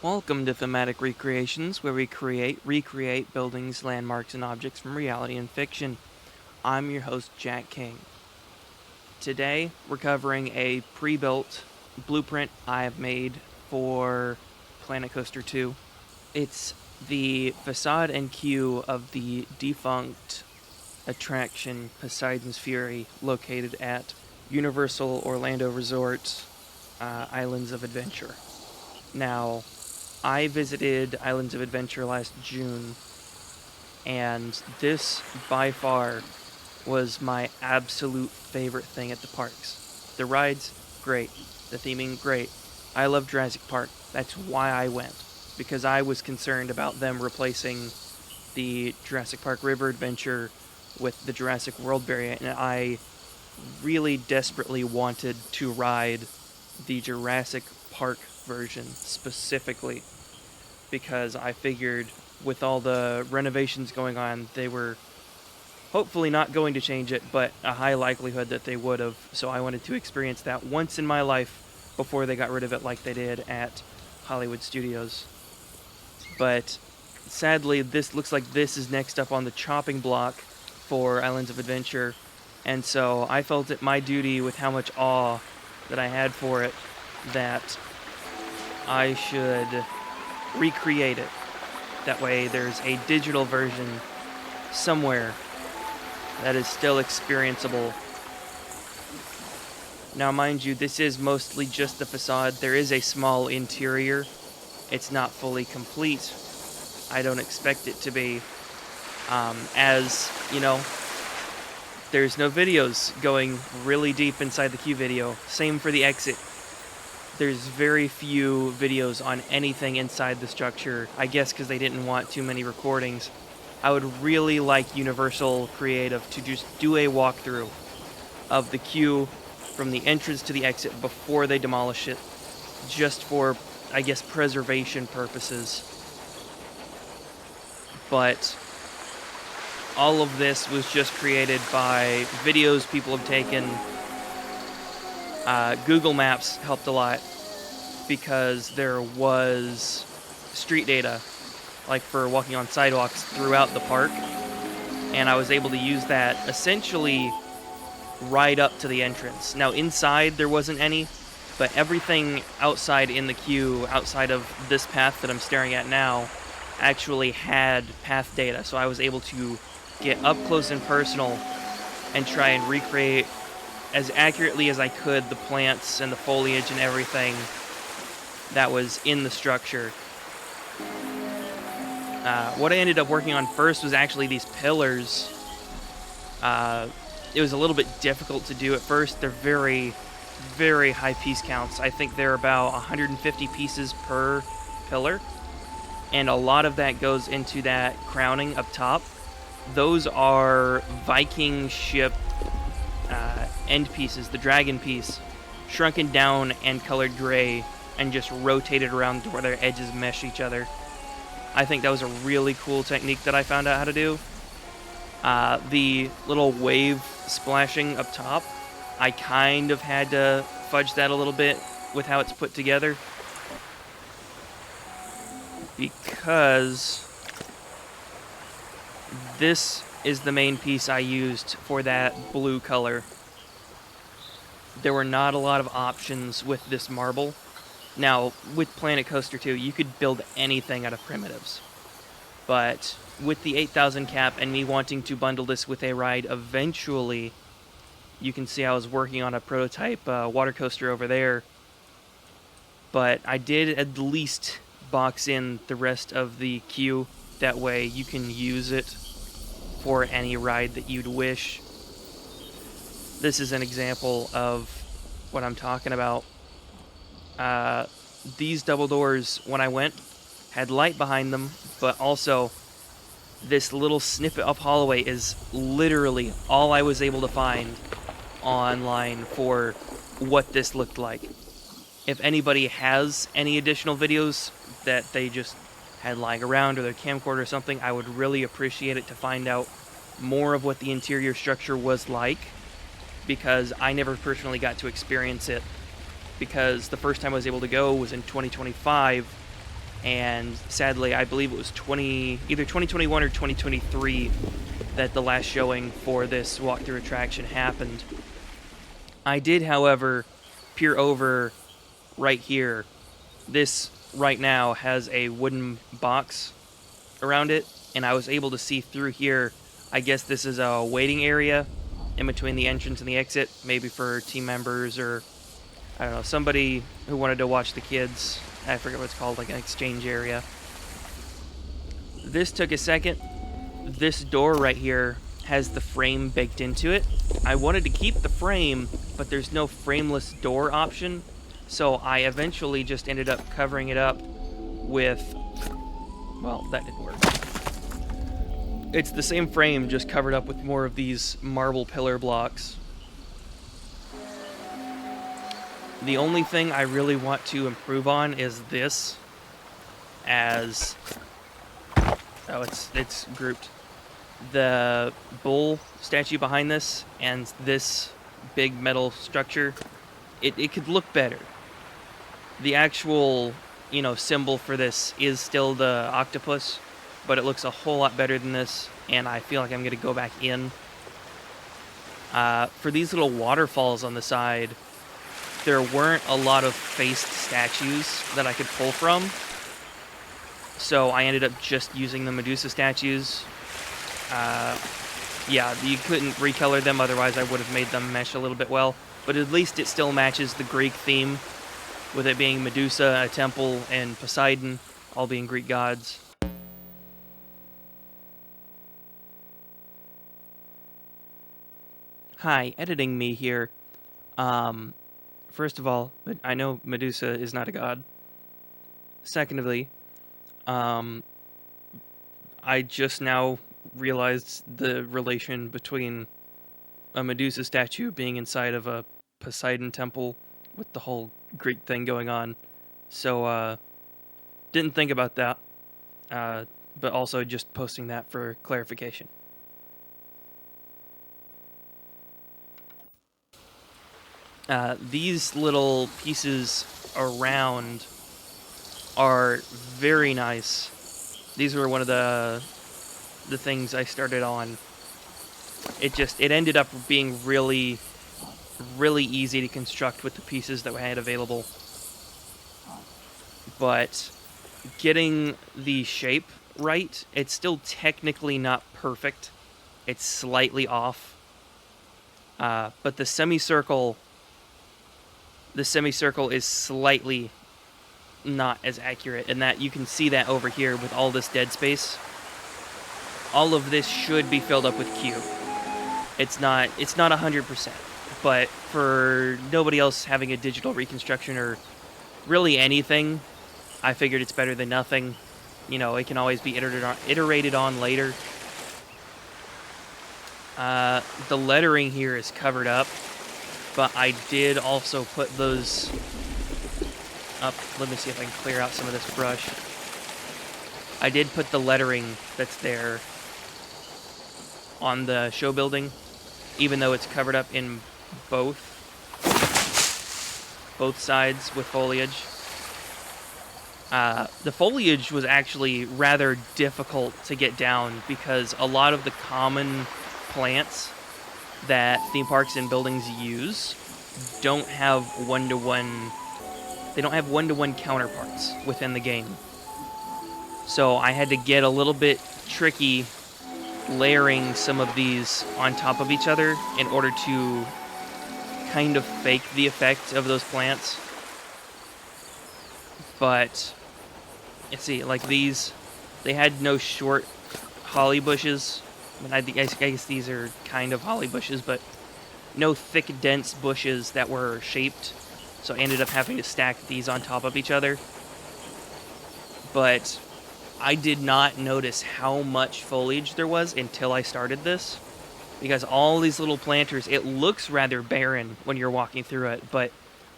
Welcome to Thematic Recreations, where we recreate buildings, landmarks, and objects from reality and fiction. I'm your host, Jack King. Today, we're covering a pre-built blueprint I have made for Planet Coaster 2. It's the facade and queue of the defunct attraction Poseidon'S Fury, located at Universal Orlando Resort Islands of Adventure. Now, I visited Islands of Adventure last June, and this, by far, was my absolute favorite thing at the parks. The rides, great. The theming, great. I love Jurassic Park. That's why I went, because I was concerned about them replacing the Jurassic Park River Adventure with the Jurassic World variant, and I really desperately wanted to ride the Jurassic Park version specifically, because I figured with all the renovations going on, they were hopefully not going to change it, but a high likelihood that they would have. So I wanted to experience that once in my life before they got rid of it like they did at Hollywood Studios. But sadly, this looks like this is next up on the chopping block for Islands of Adventure. And so I felt it my duty, with how much awe that I had for it, that I should recreate it. That way there's a digital version somewhere that is still experienceable. Now, mind you, this is mostly just the facade. There is a small interior. It's not fully complete. I don't expect it to be. As, you know, there's no videos going really deep inside the queue video. Same for the exit. There's very few videos on anything inside the structure, I guess because they didn't want too many recordings. I would really like Universal Creative to just do a walkthrough of the queue from the entrance to the exit before they demolish it, just for, I guess, preservation purposes. But all of this was just created by videos people have taken. Google Maps helped a lot because there was street data, like for walking on sidewalks throughout the park, and I was able to use that essentially right up to the entrance. Now inside there wasn't any, but everything outside in the queue, outside of this path that I'm staring at now, actually had path data, so I was able to get up close and personal and try and recreate as accurately as I could the plants and the foliage and everything that was in the structure. What I ended up working on first was actually these pillars. It was a little bit difficult to do at first. They're very, very high piece counts. I think they're about 150 pieces per pillar, and a lot of that goes into that crowning up top. Those are Viking ship end pieces, the dragon piece, shrunken down and colored gray and just rotated around to where their edges mesh each other. I think that was a really cool technique that I found out how to do. The little wave splashing up top, I kind of had to fudge that a little bit with how it's put together, because this is the main piece I used for that blue color. There were not a lot of options with this marble. Now, with Planet Coaster 2, you could build anything out of primitives. But with the 8,000 cap and me wanting to bundle this with a ride eventually, you can see I was working on a prototype water coaster over there. But I did at least box in the rest of the queue. That way you can use it for any ride that you'd wish. This is an example of what I'm talking about. These double doors, when I went, had light behind them, but also this little snippet of hallway is literally all I was able to find online for what this looked like. If anybody has any additional videos that they just had lying around, or their camcorder or something, I would really appreciate it to find out more of what the interior structure was like, because I never personally got to experience it, because the first time I was able to go was in 2025, and sadly, I believe it was either 2021 or 2023 that the last showing for this walkthrough attraction happened. I did, however, peer over right here. This right now has a wooden box around it, and I was able to see through here. I guess this is a waiting area in between the entrance and the exit, maybe for team members or, I don't know, somebody who wanted to watch the kids. I forget what it's called, like an exchange area. This took a second. This door right here has the frame baked into it. I wanted to keep the frame, but there's no frameless door option, so I eventually just ended up covering it up with, well, that didn't work. It's the same frame, just covered up with more of these marble pillar blocks. The only thing I really want to improve on is this, as, oh, it's grouped. The bull statue behind this and this big metal structure, it could look better. The actual, symbol for this is still the octopus, but it looks a whole lot better than this, and I feel like I'm going to go back in. For these little waterfalls on the side, there weren't a lot of faced statues that I could pull from, so I ended up just using the Medusa statues. Yeah, you couldn't recolor them, otherwise I would have made them mesh a little bit well, but at least it still matches the Greek theme, with it being Medusa, a temple, and Poseidon, all being Greek gods. Hi, editing me here. First of all, I know Medusa is not a god. Secondly, I just now realized the relation between a Medusa statue being inside of a Poseidon temple with the whole Greek thing going on. So, didn't think about that, but also just posting that for clarification. These little pieces around are very nice. These were one of the things I started on. It ended up being really, really easy to construct with the pieces that we had available. But getting the shape right, it's still technically not perfect. It's slightly off. But the semicircle is slightly not as accurate, and that you can see that over here with all this dead space. All of this should be filled up with cube. It's not 100%, but for nobody else having a digital reconstruction or really anything, I figured it's better than nothing. It can always be iterated on later. The lettering here is covered up, but I did also put those up. Let me see if I can clear out some of this brush. I did put the lettering that's there on the show building, even though it's covered up in both sides with foliage. The foliage was actually rather difficult to get down because a lot of the common plants that theme parks and buildings use don't have one-to-one counterparts within the game. So I had to get a little bit tricky layering some of these on top of each other in order to kind of fake the effect of those plants. But let's see, like these, they had no short holly bushes. I guess these are kind of holly bushes, but no thick, dense bushes that were shaped. So I ended up having to stack these on top of each other. But I did not notice how much foliage there was until I started this. Because all these little planters, it looks rather barren when you're walking through it, but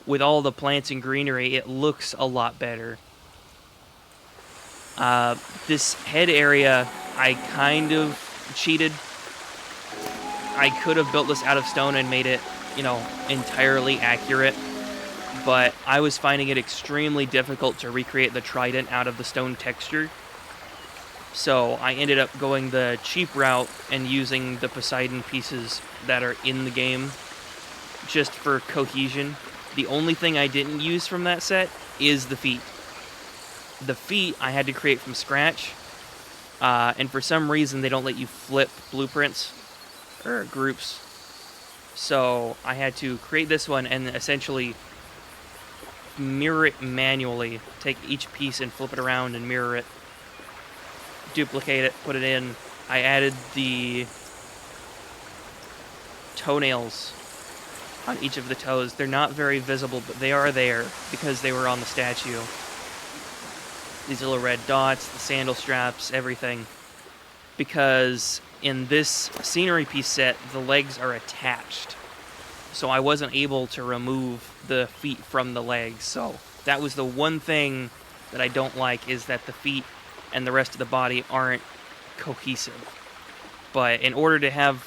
with all the plants and greenery, it looks a lot better. This head area, I kind of cheated. I could have built this out of stone and made it, entirely accurate. but I was finding it extremely difficult to recreate the trident out of the stone texture. So I ended up going the cheap route and using the Poseidon pieces that are in the game just for cohesion. The only thing I didn't use from that set is the feet. The feet I had to create from scratch, and for some reason they don't let you flip blueprints or groups. So I had to create this one and essentially mirror it manually. Take each piece and flip it around and mirror it. Duplicate it, put it in. I added the toenails on each of the toes. They're not very visible, but they are there because they were on the statue. These little red dots, the sandal straps, everything. Because in this scenery piece set, the legs are attached. So I wasn't able to remove the feet from the legs. So that was the one thing that I don't like, is that the feet and the rest of the body aren't cohesive. But in order to have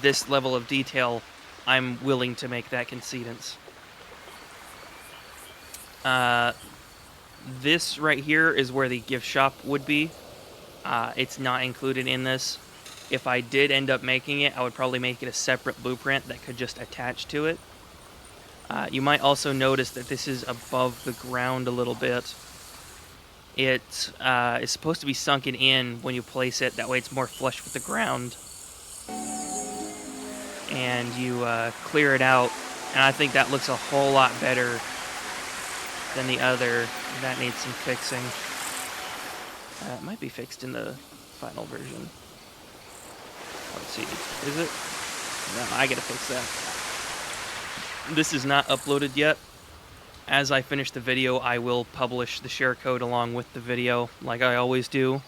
this level of detail, I'm willing to make that concedence. This right here is where the gift shop would be. It's not included in this. If I did end up making it, I would probably make it a separate blueprint that could just attach to it. You might also notice that this is above the ground a little bit. It is supposed to be sunken in when you place it. That way it's more flush with the ground. And you clear it out. And I think that looks a whole lot better than the other. That needs some fixing. It might be fixed in the final version. Let's see. Is it? No, I gotta fix that. This is not uploaded yet. As I finish the video, I will publish the share code along with the video, like I always do.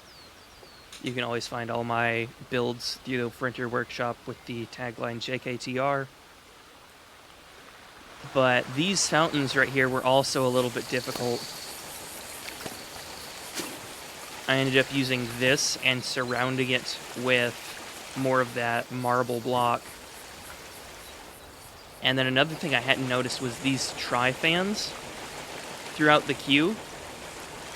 You can always find all my builds through the Printer Workshop with the tagline JKTR. But these fountains right here were also a little bit difficult. I ended up using this and surrounding it with more of that marble block. And then another thing I hadn't noticed was these tri-fans throughout the queue.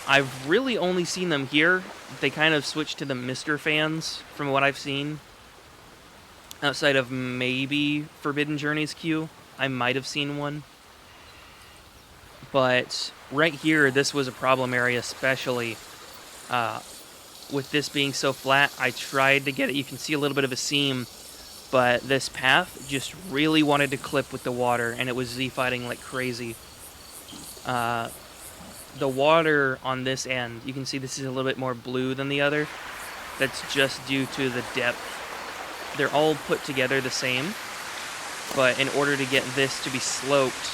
I've really only seen them here. They kind of switched to the Mr. fans from what I've seen. Outside of maybe Forbidden Journey's queue, I might have seen one. But right here, this was a problem area, especially with this being so flat. I tried to get it. You can see a little bit of a seam. But this path just really wanted to clip with the water, and it was Z-fighting like crazy. The water on this end, you can see this is a little bit more blue than the other. That's just due to the depth. They're all put together the same, but in order to get this to be sloped,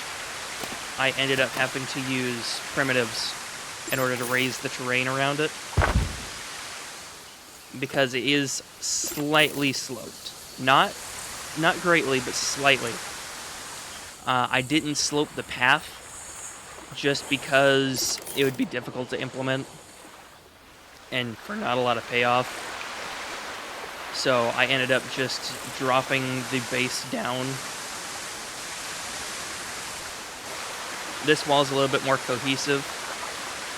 I ended up having to use primitives in order to raise the terrain around it, because it is slightly sloped. Not greatly, but slightly. I didn't slope the path just because it would be difficult to implement and for not a lot of payoff. So I ended up just dropping the base down. This wall's a little bit more cohesive.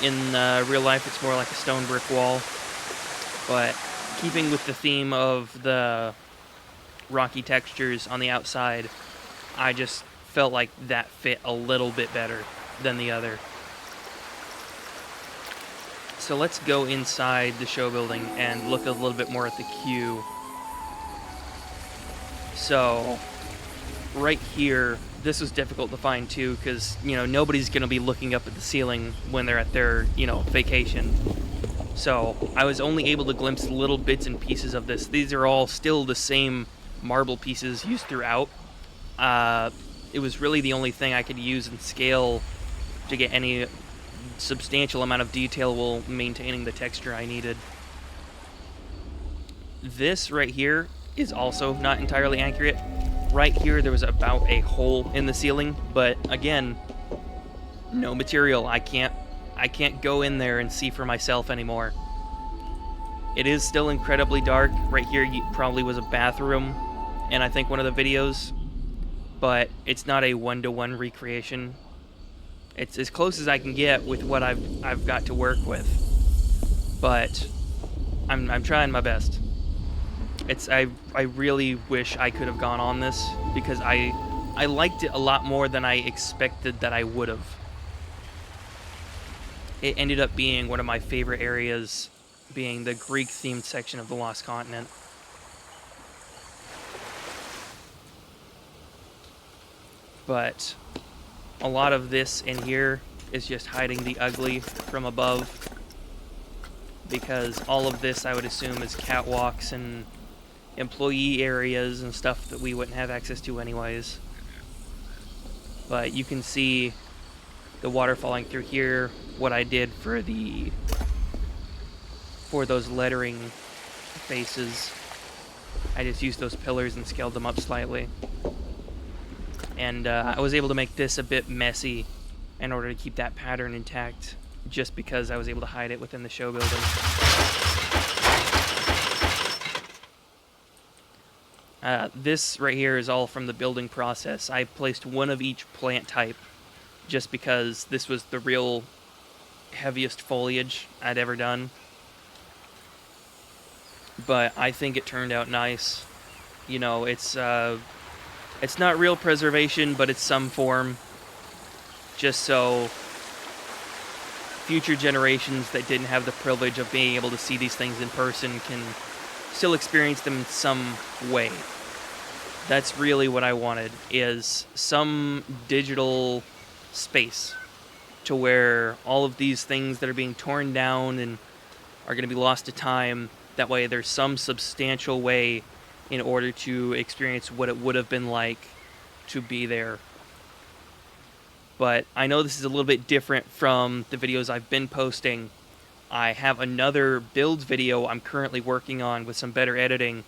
In real life, it's more like a stone brick wall. But keeping with the theme of the rocky textures on the outside, I just felt like that fit a little bit better than the other. So let's go inside the show building and look a little bit more at the queue. So right here, this was difficult to find too, because nobody's gonna be looking up at the ceiling when they're at their vacation. So I was only able to glimpse little bits and pieces of this. These are all still the same marble pieces used throughout. It was really the only thing I could use and scale to get any substantial amount of detail while maintaining the texture I needed. This right here is also not entirely accurate. Right here there was about a hole in the ceiling, but again, no material. I can't go in there and see for myself anymore. It is still incredibly dark. Right here probably was a bathroom and I think one of the videos, but it's not a one-to-one recreation. It's as close as I can get with what I've got to work with, but I'm trying my best. I really wish I could have gone on this, because I liked it a lot more than I expected that I would have. It ended up being one of my favorite areas, being the Greek-themed section of the Lost Continent. But a lot of this in here is just hiding the ugly from above, because all of this I would assume is catwalks and employee areas and stuff that we wouldn't have access to anyways. But you can see the water falling through here. What I did for those lettering faces, I just used those pillars and scaled them up slightly. And I was able to make this a bit messy in order to keep that pattern intact, just because I was able to hide it within the show building. This right here is all from the building process. I placed one of each plant type just because this was the real heaviest foliage I'd ever done. But I think it turned out nice. You know, it's not real preservation, but it's some form, just so future generations that didn't have the privilege of being able to see these things in person can still experience them in some way. That's really what I wanted, is some digital space to where all of these things that are being torn down and are going to be lost to time, that way there's some substantial way in order to experience what it would have been like to be there. But I know this is a little bit different from the videos I've been posting. I have another build video I'm currently working on with some better editing,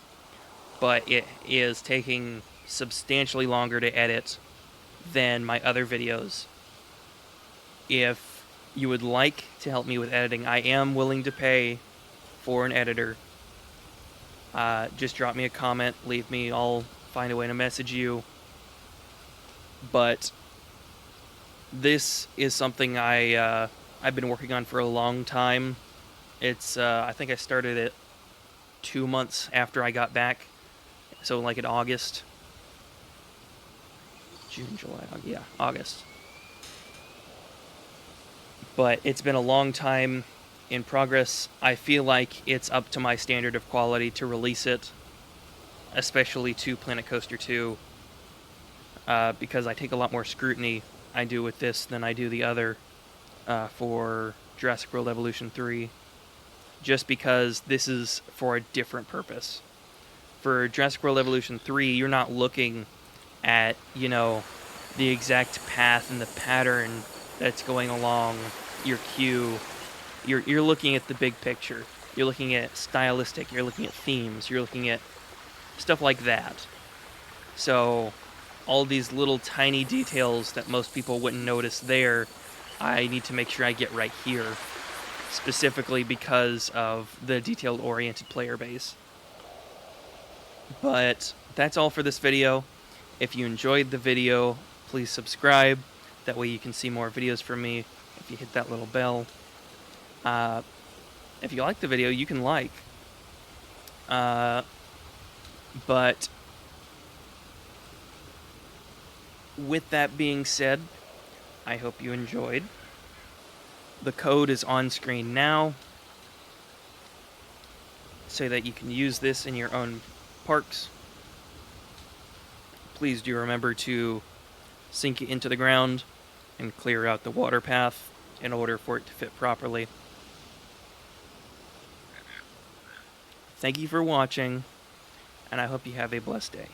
but it is taking substantially longer to edit than my other videos. If you would like to help me with editing, I am willing to pay for an editor. Just drop me a comment, leave me, I'll find a way to message you. But this is something I've been working on for a long time. It's I think I started it 2 months after I got back, so like in August. June, July, August, yeah, August. But it's been a long time in progress. I feel like it's up to my standard of quality to release it, especially to Planet Coaster 2, because I take a lot more scrutiny I do with this than I do the other for Jurassic World Evolution 3, just because this is for a different purpose. For Jurassic World Evolution 3, you're not looking at, you know, the exact path and the pattern that's going along your queue. You're looking at the big picture. You're looking at stylistic, you're looking at themes, you're looking at stuff like that. So all these little tiny details that most people wouldn't notice there, I need to make sure I get right here, specifically because of the detail-oriented player base. But that's all for this video. If you enjoyed the video, please subscribe. That way you can see more videos from me if you hit that little bell. If you like the video, you can like. But with that being said, I hope you enjoyed. The code is on screen now, so that you can use this in your own parks. Please do remember to sink it into the ground and clear out the water path in order for it to fit properly. Thank you for watching, and I hope you have a blessed day.